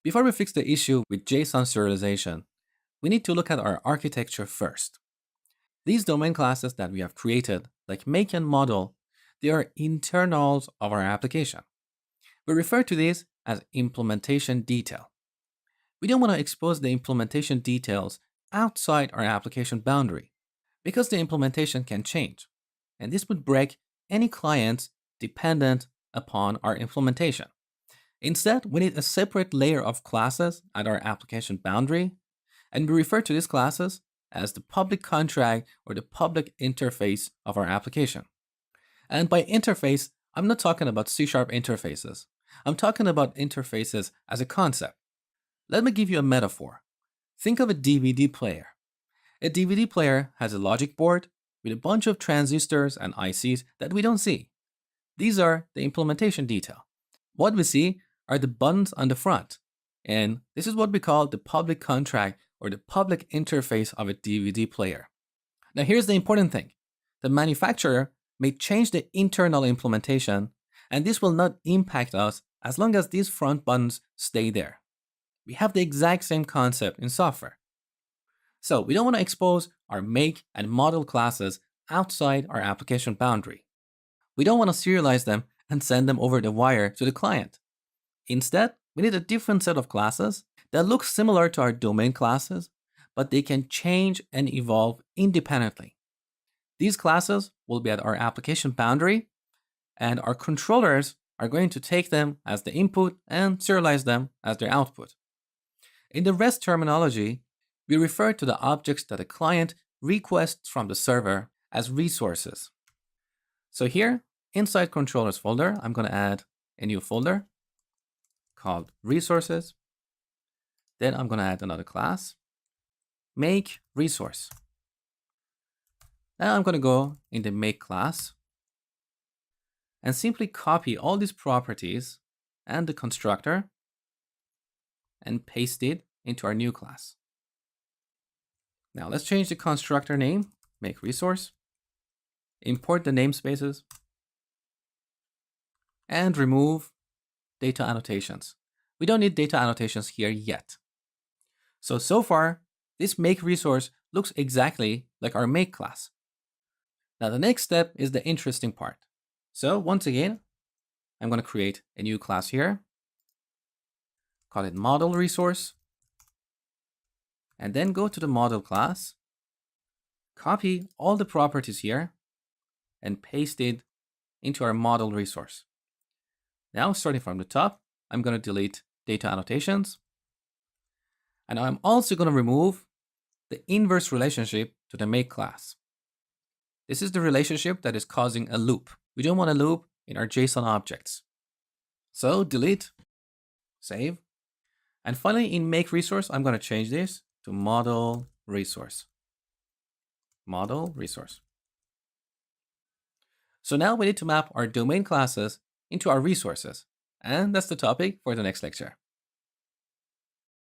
Before we fix the issue with JSON serialization, we need to look at our architecture first. These domain classes that we have created, like make and model, they are internals of our application. We refer to these as implementation detail. We don't want to expose the implementation details outside our application boundary because the implementation can change, and this would break any clients dependent upon our implementation. Instead, we need a separate layer of classes at our application boundary, and we refer to these classes as the public contract or the public interface of our application. And by interface, I'm not talking about C# interfaces. I'm talking about interfaces as a concept. Let me give you a metaphor. Think of a DVD player. A DVD player has a logic board with a bunch of transistors and ICs that we don't see. These are the implementation detail. What we see are the buttons on the front, and this is what we call the public contract or the public interface of a DVD player. Now here's the important thing. The manufacturer may change the internal implementation, and this will not impact us as long as these front buttons stay there. We have the exact same concept in software. So we don't want to expose our make and model classes outside our application boundary. We don't want to serialize them and send them over the wire to the client. Instead, we need a different set of classes that look similar to our domain classes, but they can change and evolve independently. These classes will be at our application boundary, and our controllers are going to take them as the input and serialize them as their output. In the REST terminology, we refer to the objects that a client requests from the server as resources. So here, inside controllers folder, I'm going to add a new folder called resources. Then I'm going to add another class, make resource. Now I'm going to go in the make class and simply copy all these properties and the constructor and paste it into our new class. Now let's change the constructor name, make resource, import the namespaces, and remove data annotations. We don't need data annotations here yet. So far, this make resource looks exactly like our make class. Now the next step is the interesting part. So once again, I'm going to create a new class here, call it model resource, and then go to the model class, copy all the properties here, and paste it into our model resource. Now, starting from the top, I'm going to delete data annotations, and I'm also going to remove the inverse relationship to the make class. This is the relationship that is causing a loop. We don't want a loop in our JSON objects. So delete, save, and finally in make resource, I'm going to change this to model resource. Model resource. So now we need to map our domain classes into our resources, and that's the topic for the next lecture.